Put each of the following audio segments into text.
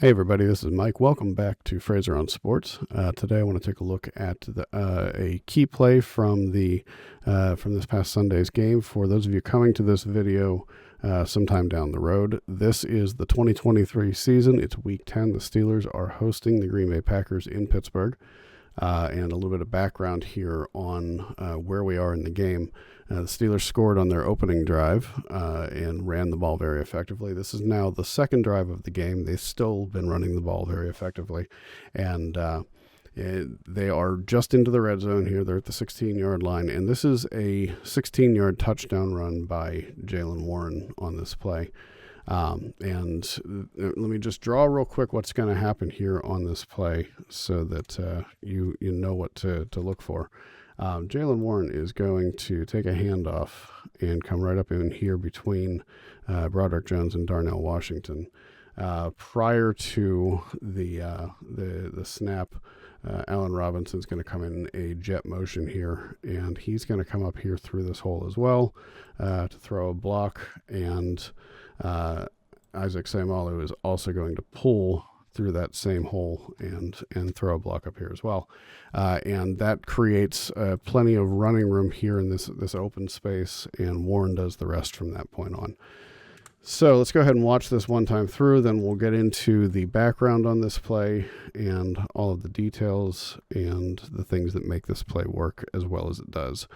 Hey everybody, this is Mike. Welcome back to Fraser on Sports. Today I want to take a look at a key play from this past Sunday's game. For those of you coming to this video sometime down the road, this is the 2023 season. It's Week 10. The Steelers are hosting the Green Bay Packers in Pittsburgh. And a little bit of background here on where we are in the game. The Steelers scored on their opening drive and ran the ball very effectively. This is now the second drive of the game. They've still been running the ball very effectively. And they are just into the red zone here. They're at the 16-yard line. And this is a 16-yard touchdown run by Jaylen Warren on this play. And let me just draw real quick what's going to happen here on this play so that you know what to look for. Jaylen Warren is going to take a handoff and come right up in here between Broderick Jones and Darnell Washington. Prior to the snap, Allen Robinson's going to come in a jet motion here, and he's going to come up here through this hole as well to throw a block, and Isaac Seumalo is also going to pull through that same hole and throw a block up here as well. And that creates plenty of running room here in this open space, and Warren does the rest from that point on. So let's go ahead and watch this one time through, then we'll get into the background on this play and all of the details and the things that make this play work as well as it does.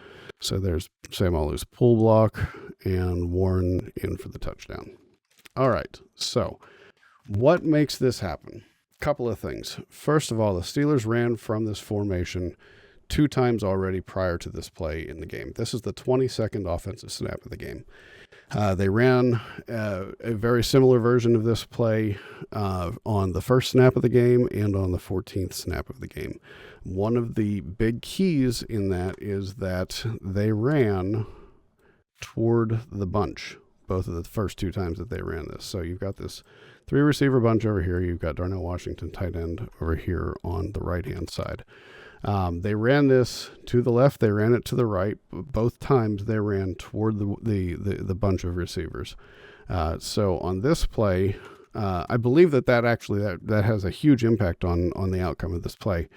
So there's Seumalo's pull block and Warren in for the touchdown. All right, so what makes this happen? Couple of things. First of all, the Steelers ran from this formation 2 times already prior to this play in the game. This is the 22nd offensive snap of the game. They ran a very similar version of this play on the first snap of the game and on the 14th snap of the game. One of the big keys in that is that they ran toward the bunch, both of the first 2 times that they ran this. So you've got this 3 receiver bunch over here. You've got Darnell Washington, tight end, over here on the right-hand side. They ran this to the left. They ran it to the right. Both times they ran toward the bunch of receivers. So on this play, I believe that has a huge impact on the outcome of this play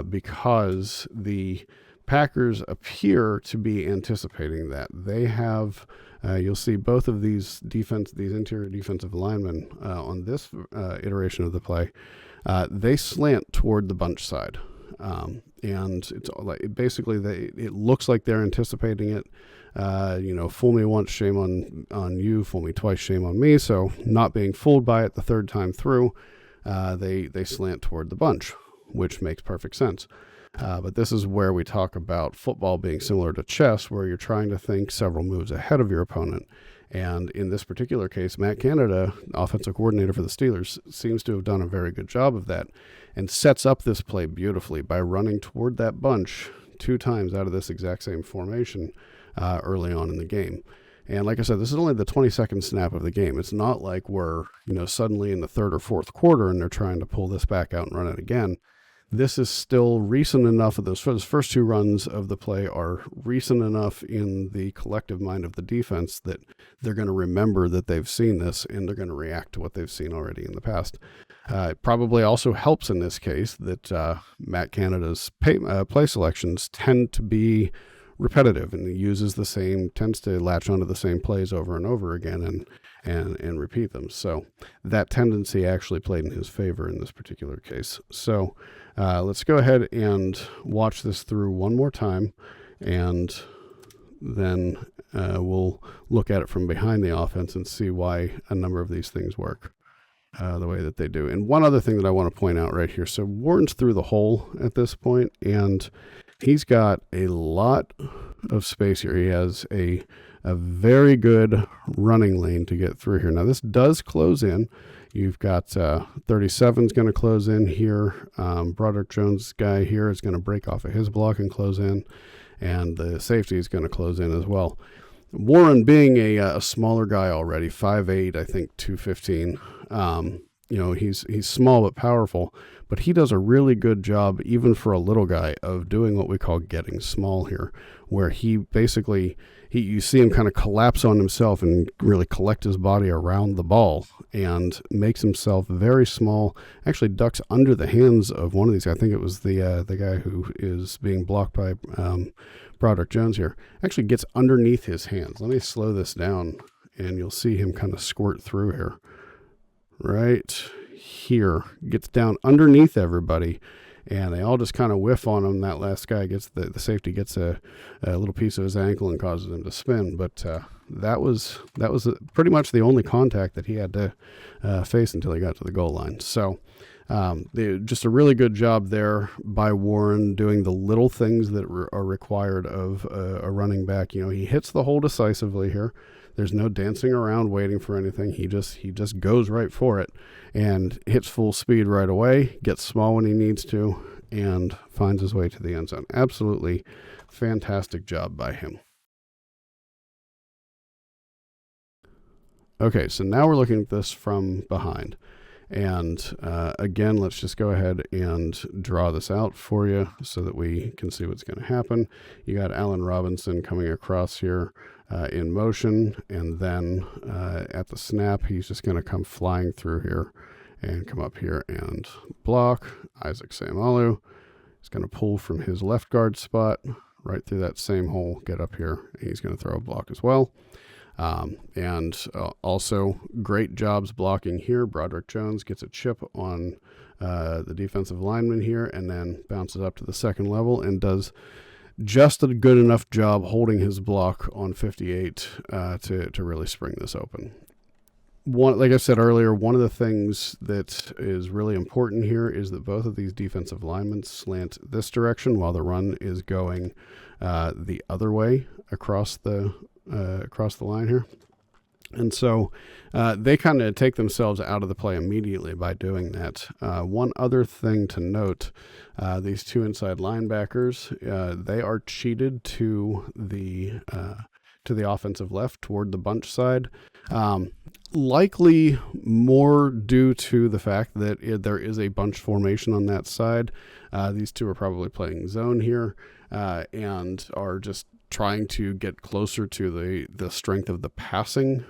because the Packers appear to be anticipating that. They have, you'll see both of these interior defensive linemen on this iteration of the play, they slant toward the bunch side. And it's basically it looks like they're anticipating it. Fool me once, shame on you. Fool me twice, shame on me. So not being fooled by it the third time through, they slant toward the bunch, which makes perfect sense. But this is where we talk about football being similar to chess, where you're trying to think several moves ahead of your opponent. And in this particular case, Matt Canada, offensive coordinator for the Steelers, seems to have done a very good job of that and sets up this play beautifully by running toward that bunch 2 times out of this exact same formation early on in the game. And like I said, this is only the 22nd snap of the game. It's not like we're suddenly in the 3rd or 4th quarter and they're trying to pull this back out and run it again. This is still recent enough of those first 2 runs of the play are recent enough in the collective mind of the defense that they're going to remember that they've seen this and they're going to react to what they've seen already in the past. It probably also helps in this case that Matt Canada's play selections tend to be repetitive, and he tends to latch onto the same plays over and over again and repeat them. So that tendency actually played in his favor in this particular case. So let's go ahead and watch this through one more time, and then we'll look at it from behind the offense and see why a number of these things work the way that they do. And one other thing that I want to point out right here. So Warren's through the hole at this point, and he's got a lot of space here. He has a very good running lane to get through here. Now this does close in. You've got 37's going to close in here. Broderick Jones guy here is going to break off of his block and close in, and the safety is going to close in as well. Warren being a smaller guy already, 5'8", I think 215, he's small but powerful, but he does a really good job, even for a little guy, of doing what we call getting small here, where he basically, you see him kind of collapse on himself and really collect his body around the ball and makes himself very small, actually ducks under the hands of one of these. I think it was the guy who is being blocked by Broderick Jones here, actually gets underneath his hands. Let me slow this down and you'll see him kind of squirt through here. Right here, gets down underneath everybody, and they all just kind of whiff on him. That last guy gets the safety gets a little piece of his ankle and causes him to spin. But that was pretty much the only contact that he had to face until he got to the goal line. So just a really good job there by Warren, doing the little things that are required of a running back. He hits the hole decisively here. There's no dancing around waiting for anything. He just goes right for it and hits full speed right away, gets small when he needs to, and finds his way to the end zone. Absolutely fantastic job by him. Okay, so now we're looking at this from behind. And again, let's just go ahead and draw this out for you so that we can see what's going to happen. You got Allen Robinson coming across here in motion, and then at the snap, he's just going to come flying through here and come up here and block. Isaac Seumalo is going to pull from his left guard spot right through that same hole, get up here, and he's going to throw a block as well. And also great jobs blocking here. Broderick Jones gets a chip on the defensive lineman here and then bounces up to the second level and does just a good enough job holding his block on 58 to really spring this open. Like I said earlier, one of the things that is really important here is that both of these defensive linemen slant this direction while the run is going the other way across the line here. And so they kind of take themselves out of the play immediately by doing that. One other thing to note, these two inside linebackers, they are cheated to the offensive left toward the bunch side. Likely more due to the fact that there is a bunch formation on that side. These two are probably playing zone here and are just trying to get closer to the strength of the passing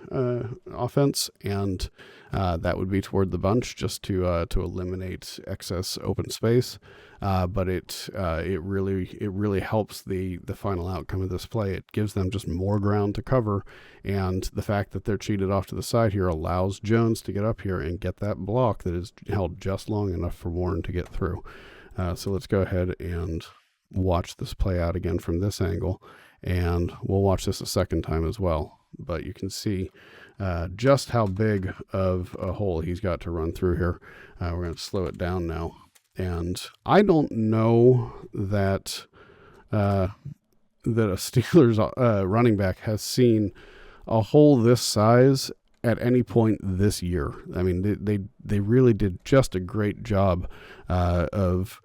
offense, and that would be toward the bunch just to eliminate excess open space. But it really helps the final outcome of this play. It gives them just more ground to cover, and the fact that they're cheated off to the side here allows Jones to get up here and get that block that is held just long enough for Warren to get through. So let's go ahead and watch this play out again from this angle, and we'll watch this a second time as well. But you can see just how big of a hole he's got to run through here. We're going to slow it down now. And I don't know that a Steelers running back has seen a hole this size at any point this year. I mean, they really did just a great job of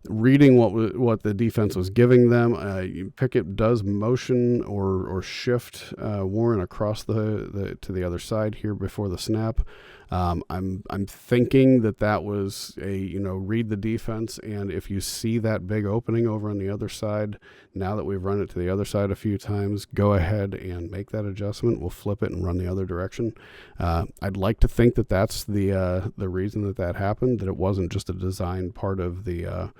reading what the defense was giving them. Pickett does motion or shift Warren across to the other side here before the snap. I'm thinking that was a read the defense, and if you see that big opening over on the other side, now that we've run it to the other side a few times, go ahead and make that adjustment. We'll flip it and run the other direction. I'd like to think that that's the reason that happened, that it wasn't just a design part of the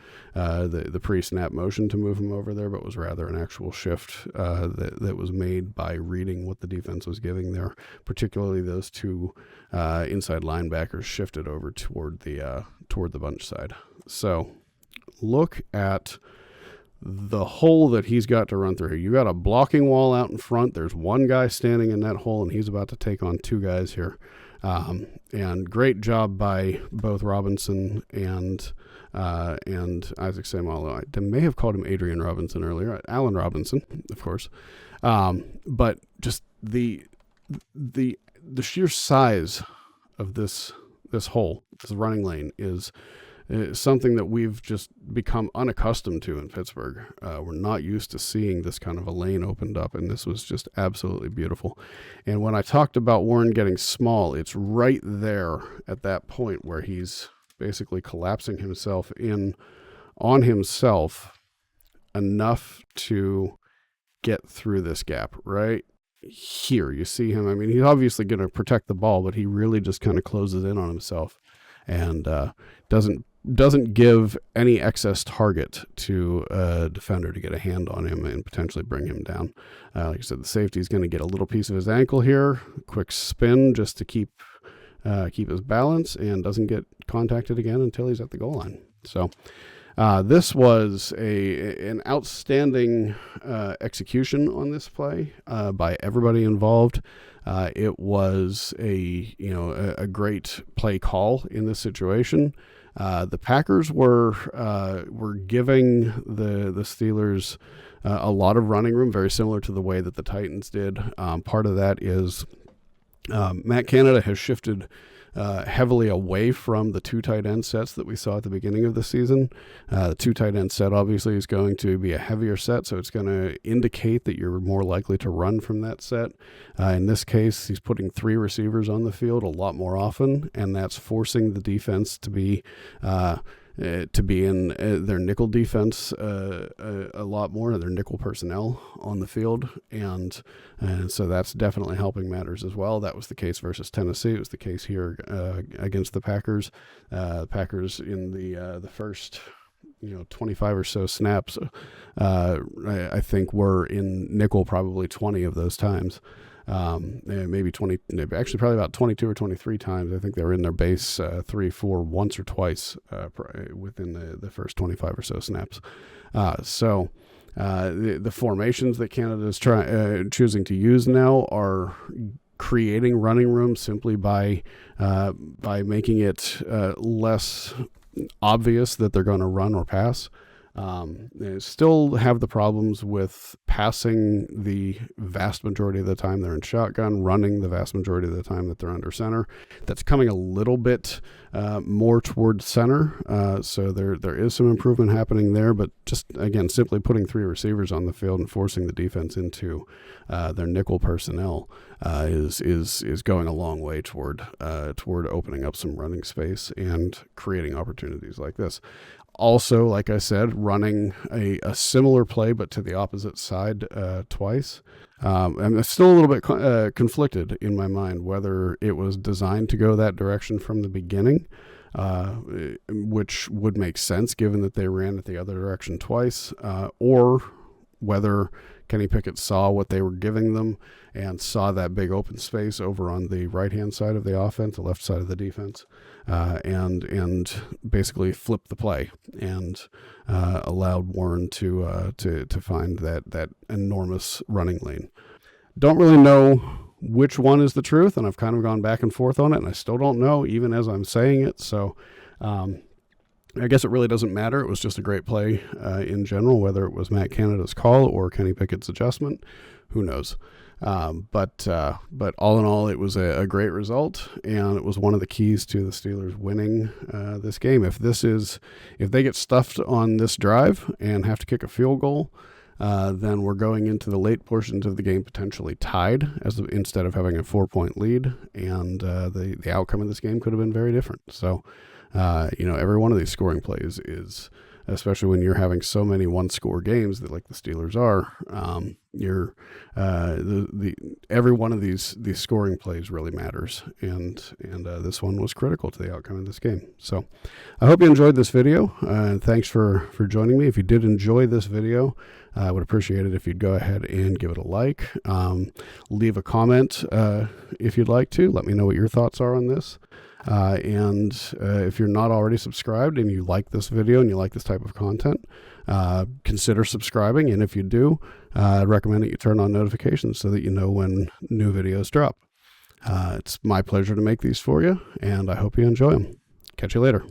pre-snap motion to move him over there, but was rather an actual shift that was made by reading what the defense was giving there, particularly those two inside linebackers shifted over toward the bunch side. So look at the hole that he's got to run through here. You got a blocking wall out in front. There's one guy standing in that hole, and he's about to take on two guys here. And great job by both Robinson and Isaac Seumalo. I may have called him Adrian Robinson earlier. Allen Robinson, of course. But just the sheer size of this hole, this running lane, is something that we've just become unaccustomed to in Pittsburgh. We're not used to seeing this kind of a lane opened up, and this was just absolutely beautiful. And when I talked about Warren getting small, it's right there at that point where he's basically collapsing himself in on himself enough to get through this gap right here. You see him. I mean, he's obviously going to protect the ball, but he really just kind of closes in on himself and doesn't give any excess target to a defender to get a hand on him and potentially bring him down. Like I said, the safety is going to get a little piece of his ankle here, quick spin just to keep his balance, and doesn't get contacted again until he's at the goal line. So this was an outstanding execution on this play by everybody involved. It was a great play call in this situation. The Packers were giving the Steelers a lot of running room, very similar to the way that the Titans did. Part of that is Matt Canada has shifted heavily away from the two tight end sets that we saw at the beginning of the season. The two tight end set obviously is going to be a heavier set, so it's going to indicate that you're more likely to run from that set. In this case, he's putting three receivers on the field a lot more often, and that's forcing the defense to be in their nickel defense a lot more, their nickel personnel on the field, and so that's definitely helping matters as well. That was the case versus Tennessee. It was the case here against the Packers. Packers in the first 25 or so snaps, I think were in nickel probably 20 of those times. Maybe 20, actually probably about 22 or 23 times. I think they were in their base 3-4 once or twice within the first 25 or so snaps. So the formations that Canada is choosing to use now are creating running room simply by making it less obvious that they're going to run or pass. They still have the problems with passing the vast majority of the time they're in shotgun, running the vast majority of the time that they're under center. That's coming a little bit more toward center, so there is some improvement happening there, but just, again, simply putting three receivers on the field and forcing the defense into their nickel personnel is going a long way toward opening up some running space and creating opportunities like this. Also, like I said, running a similar play but to the opposite side twice. I'm still a little bit conflicted in my mind whether it was designed to go that direction from the beginning, which would make sense given that they ran it the other direction twice, or whether Kenny Pickett saw what they were giving them and saw that big open space over on the right-hand side of the offense, the left side of the defense, and basically flipped the play and allowed Warren to find that enormous running lane. Don't really know which one is the truth, and I've kind of gone back and forth on it, and I still don't know even as I'm saying it. So I guess it really doesn't matter. It was just a great play in general, whether it was Matt Canada's call or Kenny Pickett's adjustment. Who knows? But all in all, it was a great result, and it was one of the keys to the Steelers winning this game. If they get stuffed on this drive and have to kick a field goal, then we're going into the late portions of the game potentially tied instead of having a 4-point lead, and the outcome of this game could have been very different. So, every one of these scoring plays is, especially when you're having so many one-score games that like the Steelers are, every one of these scoring plays really matters, and this one was critical to the outcome of this game. So I hope you enjoyed this video, and thanks for joining me. If you did enjoy this video, I would appreciate it if you'd go ahead and give it a like, leave a comment if you'd like to. Let me know what your thoughts are on this. And if you're not already subscribed and you like this video and you like this type of content, consider subscribing. And if you do, I'd recommend that you turn on notifications so that you know when new videos drop. It's my pleasure to make these for you, and I hope you enjoy them. Catch you later.